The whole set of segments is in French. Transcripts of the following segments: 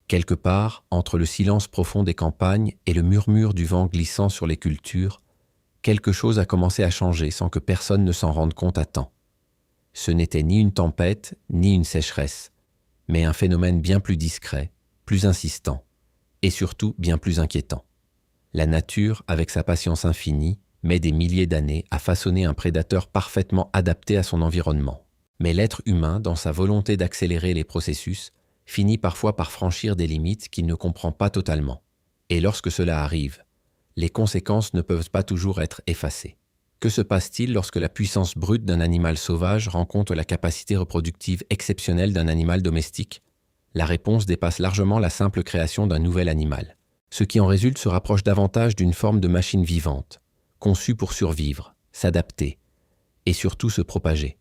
Quelque part, entre le silence profond des campagnes et le murmure du vent glissant sur les cultures, quelque chose a commencé à changer sans que personne ne s'en rende compte à temps. Ce n'était ni une tempête, ni une sécheresse, mais un phénomène bien plus discret, plus insistant, et surtout bien plus inquiétant. La nature, avec sa patience infinie, met des milliers d'années à façonner un prédateur parfaitement adapté à son environnement. Mais l'être humain, dans sa volonté d'accélérer les processus, finit parfois par franchir des limites qu'il ne comprend pas totalement. Et lorsque cela arrive, les conséquences ne peuvent pas toujours être effacées. Que se passe-t-il lorsque la puissance brute d'un animal sauvage rencontre la capacité reproductive exceptionnelle d'un animal domestique? La réponse dépasse largement la simple création d'un nouvel animal. Ce qui en résulte se rapproche davantage d'une forme de machine vivante, conçue pour survivre, s'adapter et surtout se propager.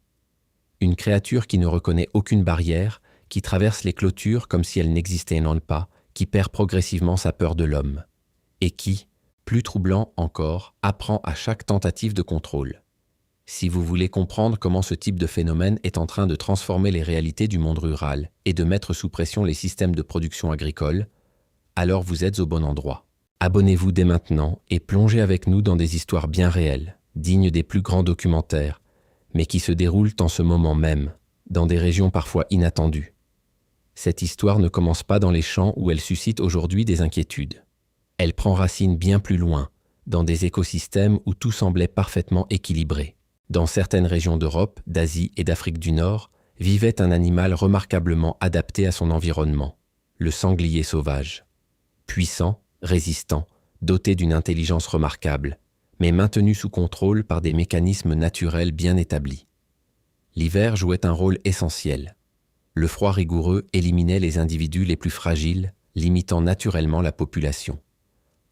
Une créature qui ne reconnaît aucune barrière, qui traverse les clôtures comme si elles n'existaient pas, qui perd progressivement sa peur de l'homme, et qui, plus troublant encore, apprend à chaque tentative de contrôle. Si vous voulez comprendre comment ce type de phénomène est en train de transformer les réalités du monde rural et de mettre sous pression les systèmes de production agricole, alors vous êtes au bon endroit. Abonnez-vous dès maintenant et plongez avec nous dans des histoires bien réelles, dignes des plus grands documentaires, mais qui se déroulent en ce moment même, dans des régions parfois inattendues. Cette histoire ne commence pas dans les champs où elle suscite aujourd'hui des inquiétudes. Elle prend racine bien plus loin, dans des écosystèmes où tout semblait parfaitement équilibré. Dans certaines régions d'Europe, d'Asie et d'Afrique du Nord, vivait un animal remarquablement adapté à son environnement, le sanglier sauvage. Puissant, résistant, doté d'une intelligence remarquable, mais maintenu sous contrôle par des mécanismes naturels bien établis. L'hiver jouait un rôle essentiel. Le froid rigoureux éliminait les individus les plus fragiles, limitant naturellement la population.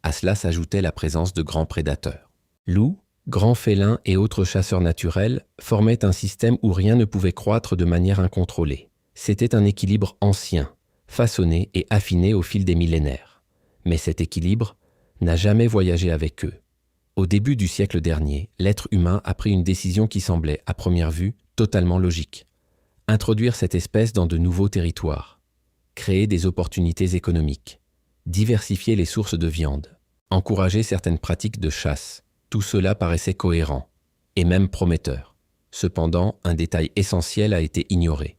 À cela s'ajoutait la présence de grands prédateurs. Loups, grands félins et autres chasseurs naturels formaient un système où rien ne pouvait croître de manière incontrôlée. C'était un équilibre ancien, façonné et affiné au fil des millénaires. Mais cet équilibre n'a jamais voyagé avec eux. Au début du siècle dernier, l'être humain a pris une décision qui semblait, à première vue, totalement logique. Introduire cette espèce dans de nouveaux territoires, créer des opportunités économiques, diversifier les sources de viande, encourager certaines pratiques de chasse. Tout cela paraissait cohérent, et même prometteur. Cependant, un détail essentiel a été ignoré.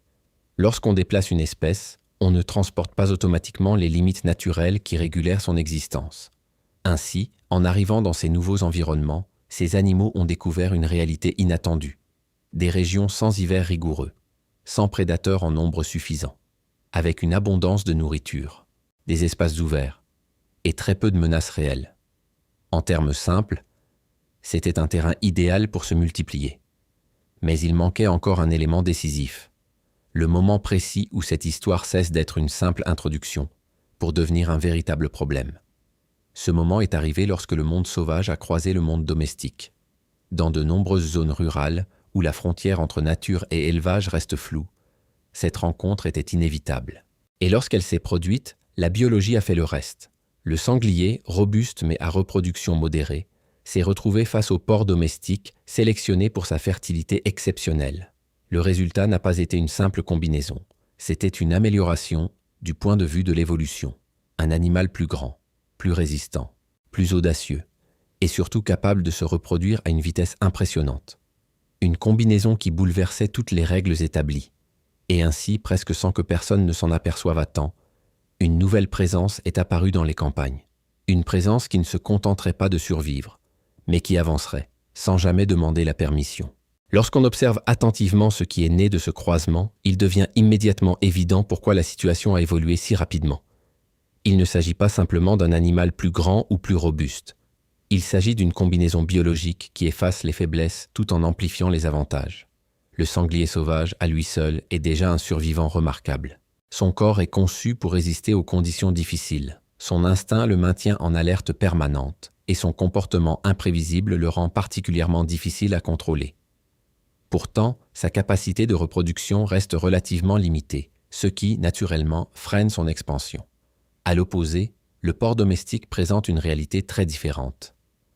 Lorsqu'on déplace une espèce, on ne transporte pas automatiquement les limites naturelles qui régulèrent son existence. Ainsi, en arrivant dans ces nouveaux environnements, ces animaux ont découvert une réalité inattendue. Des régions sans hiver rigoureux, sans prédateurs en nombre suffisant, avec une abondance de nourriture, des espaces ouverts, et très peu de menaces réelles. En termes simples, c'était un terrain idéal pour se multiplier. Mais il manquait encore un élément décisif. Le moment précis où cette histoire cesse d'être une simple introduction, pour devenir un véritable problème. Ce moment est arrivé lorsque le monde sauvage a croisé le monde domestique. Dans de nombreuses zones rurales, où la frontière entre nature et élevage reste floue, cette rencontre était inévitable. Et lorsqu'elle s'est produite, la biologie a fait le reste. Le sanglier, robuste mais à reproduction modérée, s'est retrouvé face au porc domestique, sélectionné pour sa fertilité exceptionnelle. Le résultat n'a pas été une simple combinaison, c'était une amélioration du point de vue de l'évolution. Un animal plus grand, plus résistant, plus audacieux, et surtout capable de se reproduire à une vitesse impressionnante. Une combinaison qui bouleversait toutes les règles établies. Et ainsi, presque sans que personne ne s'en aperçoive à temps, une nouvelle présence est apparue dans les campagnes. Une présence qui ne se contenterait pas de survivre, mais qui avancerait, sans jamais demander la permission. Lorsqu'on observe attentivement ce qui est né de ce croisement, il devient immédiatement évident pourquoi la situation a évolué si rapidement. Il ne s'agit pas simplement d'un animal plus grand ou plus robuste. Il s'agit d'une combinaison biologique qui efface les faiblesses tout en amplifiant les avantages. Le sanglier sauvage, à lui seul, est déjà un survivant remarquable. Son corps est conçu pour résister aux conditions difficiles. Son instinct le maintient en alerte permanente, et son comportement imprévisible le rend particulièrement difficile à contrôler. Pourtant, sa capacité de reproduction reste relativement limitée, ce qui, naturellement, freine son expansion. À l'opposé, le porc domestique présente une réalité très différente.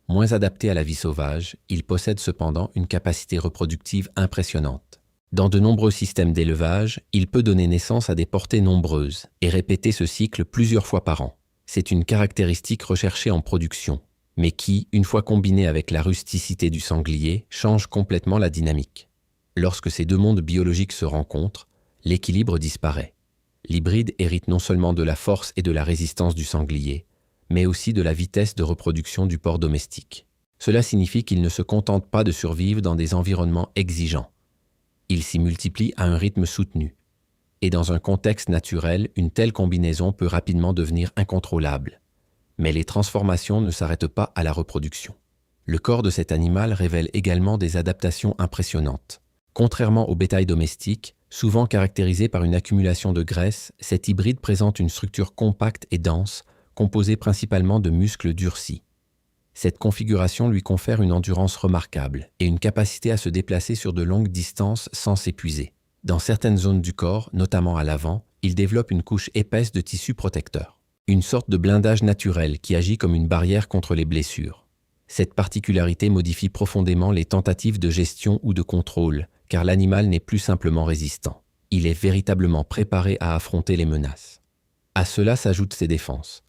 Moins adapté à la vie sauvage, il possède cependant une capacité reproductive impressionnante. Dans de nombreux systèmes d'élevage, il peut donner naissance à des portées nombreuses et répéter ce cycle plusieurs fois par an. C'est une caractéristique recherchée en production, mais qui, une fois combinée avec la rusticité du sanglier, change complètement la dynamique. Lorsque ces deux mondes biologiques se rencontrent, l'équilibre disparaît. L'hybride hérite non seulement de la force et de la résistance du sanglier, mais aussi de la vitesse de reproduction du porc domestique. Cela signifie qu'il ne se contente pas de survivre dans des environnements exigeants. Il s'y multiplie à un rythme soutenu. Et dans un contexte naturel, une telle combinaison peut rapidement devenir incontrôlable. Mais les transformations ne s'arrêtent pas à la reproduction. Le corps de cet animal révèle également des adaptations impressionnantes. Contrairement au bétail domestique, souvent caractérisé par une accumulation de graisse, cet hybride présente une structure compacte et dense, composée principalement de muscles durcis. Cette configuration lui confère une endurance remarquable et une capacité à se déplacer sur de longues distances sans s'épuiser. Dans certaines zones du corps, notamment à l'avant, il développe une couche épaisse de tissu protecteur. Une sorte de blindage naturel qui agit comme une barrière contre les blessures. Cette particularité modifie profondément les tentatives de gestion ou de contrôle, car l'animal n'est plus simplement résistant. Il est véritablement préparé à affronter les menaces. À cela s'ajoutent ses défenses.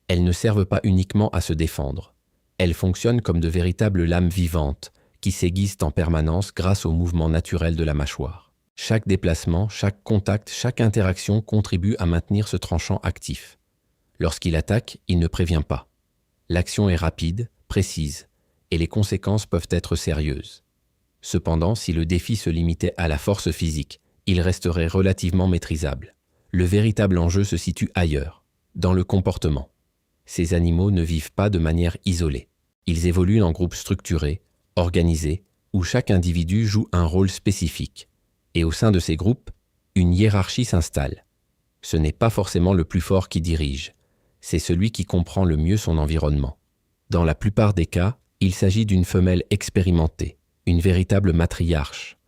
Elles ne servent pas uniquement à se défendre. Elles fonctionnent comme de véritables lames vivantes, qui s'aiguisent en permanence grâce au mouvement naturel de la mâchoire. Chaque déplacement, chaque contact, chaque interaction contribue à maintenir ce tranchant actif. Lorsqu'il attaque, il ne prévient pas. L'action est rapide, précise, et les conséquences peuvent être sérieuses. Cependant, si le défi se limitait à la force physique, il resterait relativement maîtrisable. Le véritable enjeu se situe ailleurs, dans le comportement. Ces animaux ne vivent pas de manière isolée. Ils évoluent en groupes structurés, organisés, où chaque individu joue un rôle spécifique. Et au sein de ces groupes, une hiérarchie s'installe. Ce n'est pas forcément le plus fort qui dirige, c'est celui qui comprend le mieux son environnement. Dans la plupart des cas, il s'agit d'une femelle expérimentée, une véritable matriarche.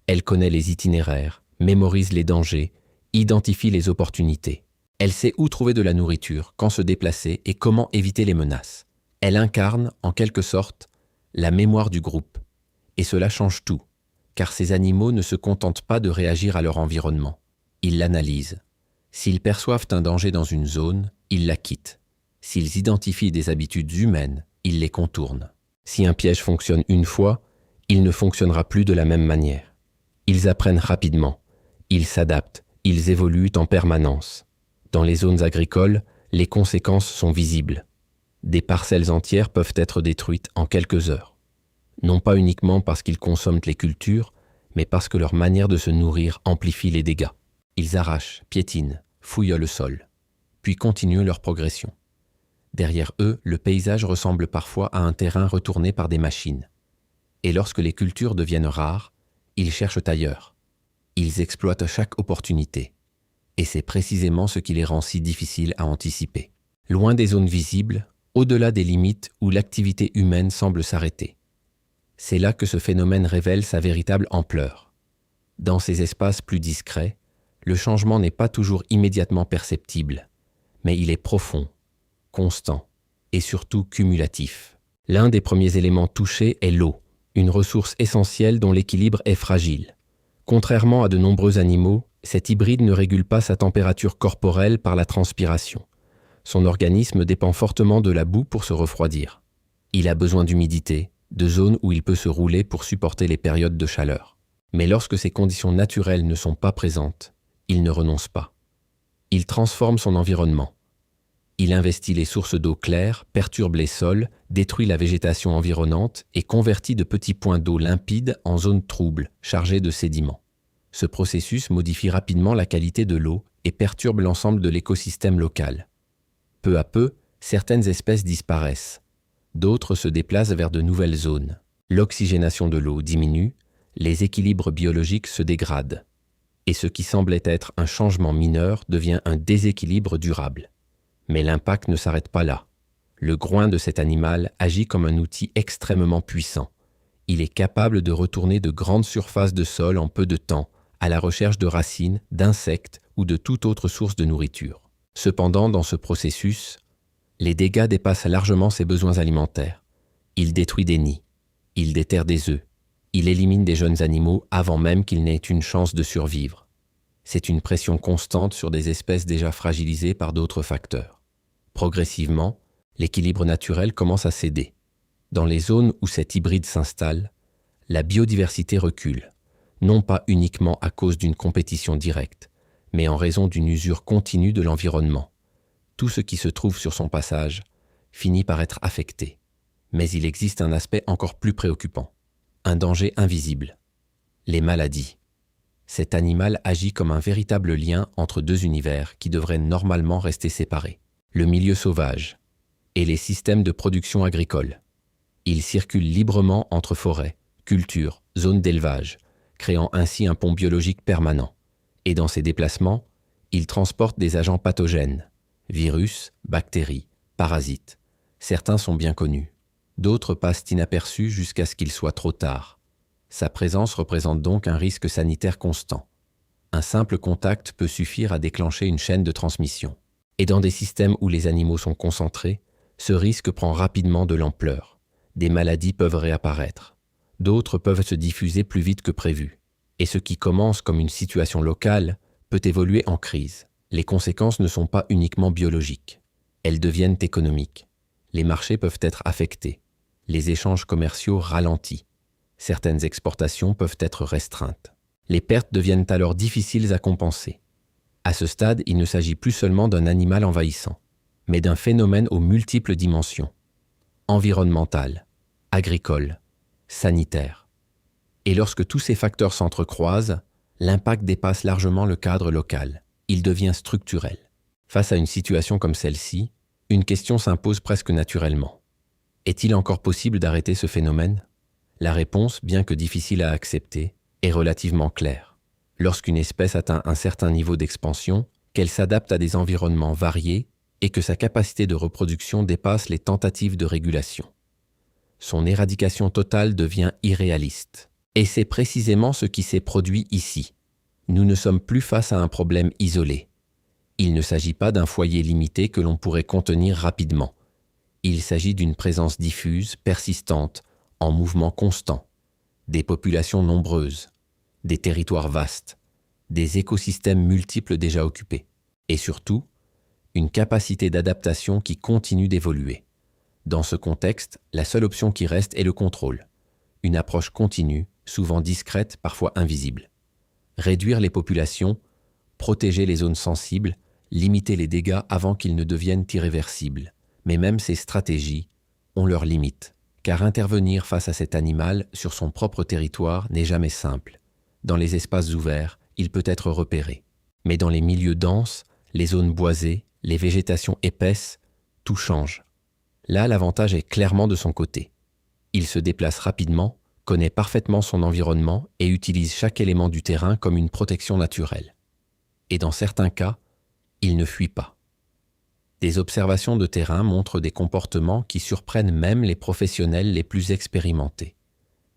Elle connaît les itinéraires, mémorise les dangers, identifie les opportunités. Elle sait où trouver de la nourriture, quand se déplacer et comment éviter les menaces. Elle incarne, en quelque sorte, la mémoire du groupe. Et cela change tout, car ces animaux ne se contentent pas de réagir à leur environnement. Ils l'analysent. S'ils perçoivent un danger dans une zone, ils la quittent. S'ils identifient des habitudes humaines, ils les contournent. Si un piège fonctionne une fois, il ne fonctionnera plus de la même manière. Ils apprennent rapidement, ils s'adaptent, ils évoluent en permanence. Dans les zones agricoles, les conséquences sont visibles. Des parcelles entières peuvent être détruites en quelques heures. Non pas uniquement parce qu'ils consomment les cultures, mais parce que leur manière de se nourrir amplifie les dégâts. Ils arrachent, piétinent, fouillent le sol, puis continuent leur progression. Derrière eux, le paysage ressemble parfois à un terrain retourné par des machines. Et lorsque les cultures deviennent rares, ils cherchent ailleurs. Ils exploitent chaque opportunité. Et c'est précisément ce qui les rend si difficiles à anticiper. Loin des zones visibles, au-delà des limites où l'activité humaine semble s'arrêter. C'est là que ce phénomène révèle sa véritable ampleur. Dans ces espaces plus discrets, le changement n'est pas toujours immédiatement perceptible, mais il est profond, constant et surtout cumulatif. L'un des premiers éléments touchés est l'eau, une ressource essentielle dont l'équilibre est fragile. Contrairement à de nombreux animaux, cet hybride ne régule pas sa température corporelle par la transpiration. Son organisme dépend fortement de la boue pour se refroidir. Il a besoin d'humidité, de zones où il peut se rouler pour supporter les périodes de chaleur. Mais lorsque ces conditions naturelles ne sont pas présentes, il ne renonce pas. Il transforme son environnement. Il investit les sources d'eau claires, perturbe les sols, détruit la végétation environnante et convertit de petits points d'eau limpides en zones troubles, chargées de sédiments. Ce processus modifie rapidement la qualité de l'eau et perturbe l'ensemble de l'écosystème local. Peu à peu, certaines espèces disparaissent. D'autres se déplacent vers de nouvelles zones. L'oxygénation de l'eau diminue, les équilibres biologiques se dégradent. Et ce qui semblait être un changement mineur devient un déséquilibre durable. Mais l'impact ne s'arrête pas là. Le groin de cet animal agit comme un outil extrêmement puissant. Il est capable de retourner de grandes surfaces de sol en peu de temps, à la recherche de racines, d'insectes ou de toute autre source de nourriture. Cependant, dans ce processus, les dégâts dépassent largement ses besoins alimentaires. Il détruit des nids, il déterre des œufs, Il élimine des jeunes animaux avant même qu'ils n'aient une chance de survivre. C'est une pression constante sur des espèces déjà fragilisées par d'autres facteurs. Progressivement, l'équilibre naturel commence à céder. Dans les zones où cet hybride s'installe, la biodiversité recule, non pas uniquement à cause d'une compétition directe, mais en raison d'une usure continue de l'environnement. Tout ce qui se trouve sur son passage finit par être affecté. Mais il existe un aspect encore plus préoccupant, un danger invisible, les maladies. Cet animal agit comme un véritable lien entre deux univers qui devraient normalement rester séparés, le milieu sauvage et les systèmes de production agricole. Il circule librement entre forêts, cultures, zones d'élevage, créant ainsi un pont biologique permanent. Et dans ces déplacements, il transporte des agents pathogènes, virus, bactéries, parasites. Certains sont bien connus, d'autres passent inaperçus jusqu'à ce qu'il soit trop tard. Sa présence représente donc un risque sanitaire constant. Un simple contact peut suffire à déclencher une chaîne de transmission. Et dans des systèmes où les animaux sont concentrés, ce risque prend rapidement de l'ampleur. Des maladies peuvent réapparaître. D'autres peuvent se diffuser plus vite que prévu. Et ce qui commence comme une situation locale peut évoluer en crise. Les conséquences ne sont pas uniquement biologiques. Elles deviennent économiques. Les marchés peuvent être affectés. Les échanges commerciaux ralentis. Certaines exportations peuvent être restreintes. Les pertes deviennent alors difficiles à compenser. À ce stade, il ne s'agit plus seulement d'un animal envahissant, mais d'un phénomène aux multiples dimensions. Environnemental, agricole, sanitaire. Et lorsque tous ces facteurs s'entrecroisent, l'impact dépasse largement le cadre local. Il devient structurel. Face à une situation comme celle-ci, une question s'impose presque naturellement. Est-il encore possible d'arrêter ce phénomène ? La réponse, bien que difficile à accepter, est relativement claire. Lorsqu'une espèce atteint un certain niveau d'expansion, qu'elle s'adapte à des environnements variés et que sa capacité de reproduction dépasse les tentatives de régulation. Son éradication totale devient irréaliste. Et c'est précisément ce qui s'est produit ici. Nous ne sommes plus face à un problème isolé. Il ne s'agit pas d'un foyer limité que l'on pourrait contenir rapidement. Il s'agit d'une présence diffuse, persistante, en mouvement constant, des populations nombreuses, des territoires vastes, des écosystèmes multiples déjà occupés, et surtout, une capacité d'adaptation qui continue d'évoluer. Dans ce contexte, la seule option qui reste est le contrôle, une approche continue, souvent discrète, parfois invisible. Réduire les populations, protéger les zones sensibles, limiter les dégâts avant qu'ils ne deviennent irréversibles. Mais même ces stratégies ont leurs limites. Car intervenir face à cet animal sur son propre territoire n'est jamais simple. Dans les espaces ouverts, il peut être repéré. Mais dans les milieux denses, les zones boisées, les végétations épaisses, tout change. Là, l'avantage est clairement de son côté. Il se déplace rapidement, connaît parfaitement son environnement et utilise chaque élément du terrain comme une protection naturelle. Et dans certains cas, il ne fuit pas. Des observations de terrain montrent des comportements qui surprennent même les professionnels les plus expérimentés.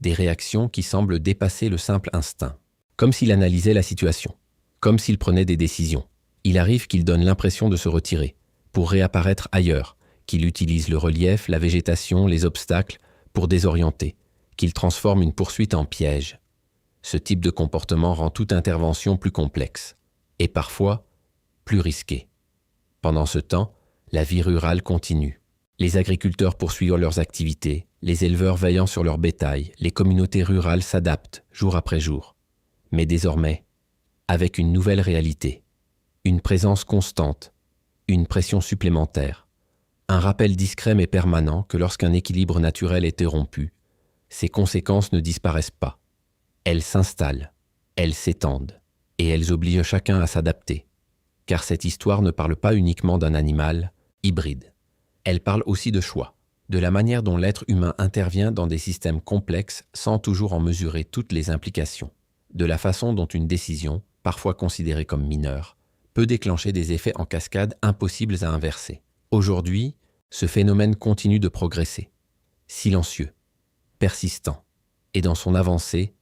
Des réactions qui semblent dépasser le simple instinct. Comme s'il analysait la situation. Comme s'il prenait des décisions. Il arrive qu'il donne l'impression de se retirer, pour réapparaître ailleurs, qu'il utilise le relief, la végétation, les obstacles, pour désorienter, qu'il transforme une poursuite en piège. Ce type de comportement rend toute intervention plus complexe, et parfois plus risquée. Pendant ce temps, la vie rurale continue. Les agriculteurs poursuivent leurs activités, les éleveurs veillant sur leur bétail, les communautés rurales s'adaptent jour après jour. Mais désormais, avec une nouvelle réalité, une présence constante, une pression supplémentaire, un rappel discret mais permanent que lorsqu'un équilibre naturel est rompu, ses conséquences ne disparaissent pas. Elles s'installent, elles s'étendent, et elles obligent chacun à s'adapter. Car cette histoire ne parle pas uniquement d'un animal hybride. Elle parle aussi de choix, de la manière dont l'être humain intervient dans des systèmes complexes sans toujours en mesurer toutes les implications, de la façon dont une décision, parfois considérée comme mineure, peut déclencher des effets en cascade impossibles à inverser. Aujourd'hui, ce phénomène continue de progresser, silencieux, persistant, et dans son avancée,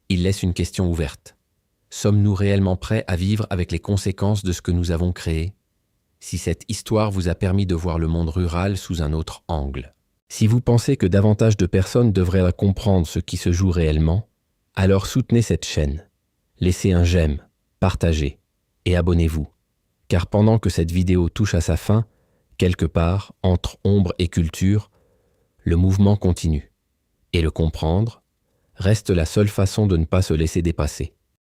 il laisse une question ouverte. Sommes-nous réellement prêts à vivre avec les conséquences de ce que nous avons créé ? Si cette histoire vous a permis de voir le monde rural sous un autre angle, si vous pensez que davantage de personnes devraient comprendre ce qui se joue réellement, Alors soutenez cette chaîne. Laissez un j'aime, partagez et abonnez-vous. Car pendant que cette vidéo touche à sa fin, quelque part, entre ombre et culture, le mouvement continue. Et le comprendre reste la seule façon de ne pas se laisser dépasser.